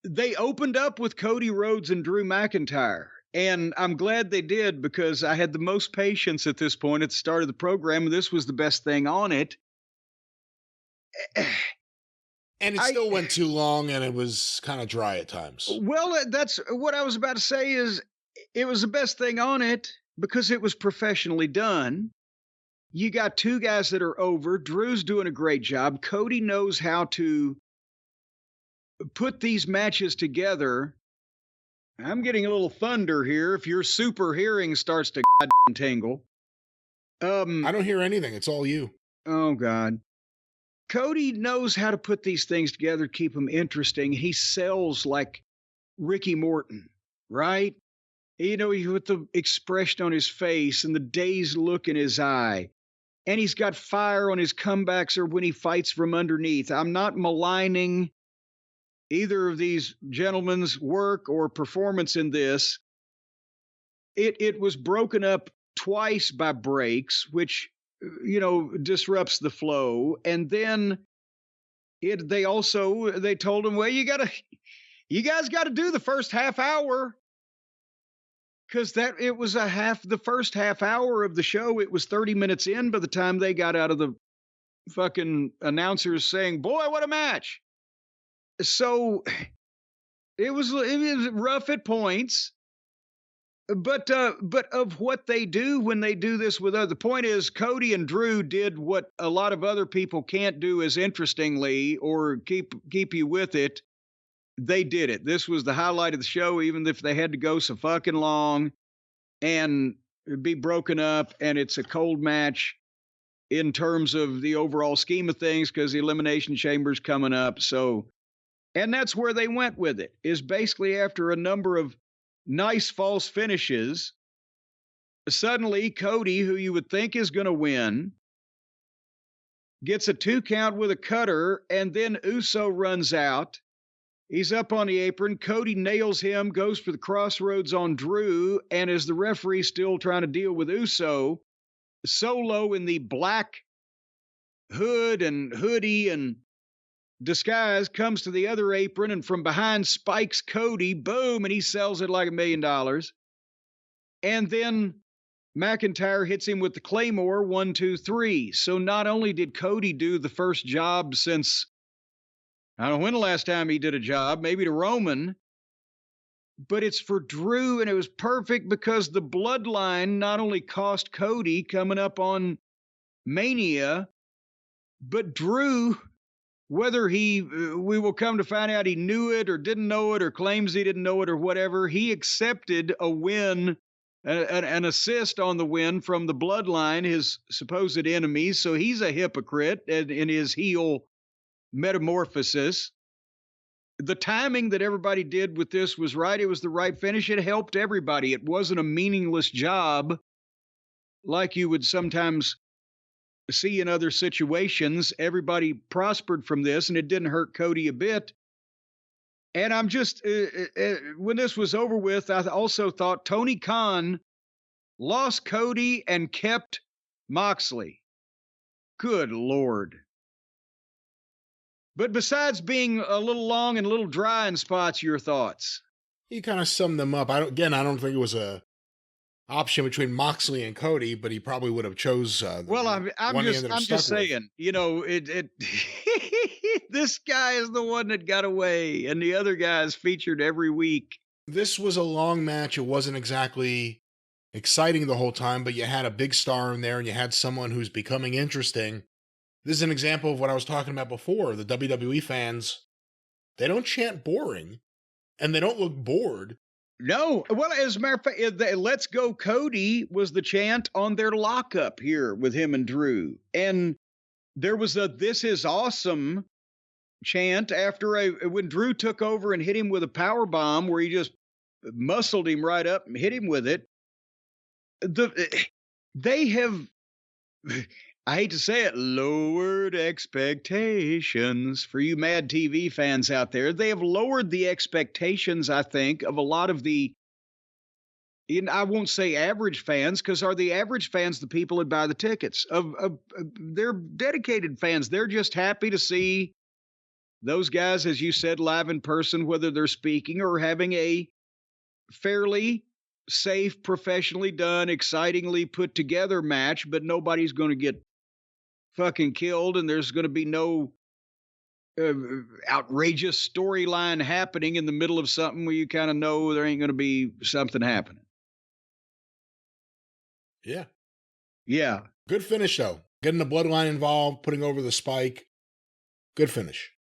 they opened up with Cody Rhodes and Drew McIntyre. And I'm glad they did because I had the most patience at this point at the start of the program. And this was the best thing on it. And it still went too long and it was kind of dry at times. Well, that's what I was about to say is it was the best thing on it because it was professionally done. You got two guys that are over. Drew's doing a great job. Cody knows how to put these matches together. I'm getting a little thunder here. If your super hearing starts to tingle. I don't hear anything. It's all you. Oh, God. Cody knows how to put these things together, keep them interesting. He sells like Ricky Morton, right? You know, with the expression on his face and the dazed look in his eye. And he's got fire on his comebacks or when he fights from underneath. I'm not maligning either of these gentlemen's work or performance in this. It was broken up twice by breaks, which, you know, disrupts the flow. And then they told him, well, you guys got to do the first half hour. Because it was the first half hour of the show, it was 30 minutes in by the time they got out of the fucking announcers saying, boy, what a match. So it was rough at points. But of what they do when they do this with other, the point is Cody and Drew did what a lot of other people can't do as interestingly or keep you with it. They did it. This was the highlight of the show, even if they had to go so fucking long and be broken up. And it's a cold match in terms of the overall scheme of things because the Elimination Chamber's coming up. So, and that's where they went with it, is basically after a number of nice false finishes, suddenly Cody, who you would think is going to win, gets a 2 count with a cutter, and then Uso runs out. He's up on the apron. Cody nails him, goes for the crossroads on Drew, and as the referee still trying to deal with Uso, Solo in the black hood and hoodie and disguise comes to the other apron and from behind spikes Cody, boom, and he sells it like $1 million. And then McIntyre hits him with the Claymore, 1, 2, 3. So not only did Cody do the first job since, I don't know when the last time he did a job, maybe to Roman, but it's for Drew, and it was perfect because the bloodline not only cost Cody coming up on Mania, but Drew, whether we will come to find out he knew it or didn't know it or claims he didn't know it or whatever, he accepted a win, an assist on the win from the bloodline, his supposed enemies. So he's a hypocrite in his heel metamorphosis. The timing that everybody did with this was right. It was the right finish. It helped everybody. It wasn't a meaningless job like you would sometimes see in other situations. Everybody prospered from this, and it didn't hurt Cody a bit. And I'm just, when this was over with, I also thought Tony Khan lost Cody and kept Moxley. Good Lord. But besides being a little long and a little dry in spots, your thoughts? He kind of summed them up. I don't think it was a option between Moxley and Cody, but he probably would have chose. Well, I'm just saying, you know, this guy is the one that got away, and the other guys featured every week. This was a long match. It wasn't exactly exciting the whole time, but you had a big star in there, and you had someone who's becoming interesting. This is an example of what I was talking about before. The WWE fans, they don't chant boring, and they don't look bored. No. Well, as a matter of fact, Let's Go Cody was the chant on their lockup here with him and Drew. And there was a This Is Awesome chant after when Drew took over and hit him with a power bomb where he just muscled him right up and hit him with it. They have... I hate to say it, lowered expectations for you Mad TV fans out there. They have lowered the expectations, I think, of a lot of I won't say average fans, because are the average fans the people that buy the tickets? They're dedicated fans. They're just happy to see those guys, as you said, live in person, whether they're speaking or having a fairly safe, professionally done, excitingly put together match, but nobody's going to get fucking killed, and there's going to be no uh, outrageous storyline happening in the middle of something where you kind of know there ain't going to be something happening. Yeah. Yeah. Good finish, though. Getting the bloodline involved, putting over the spike. Good finish.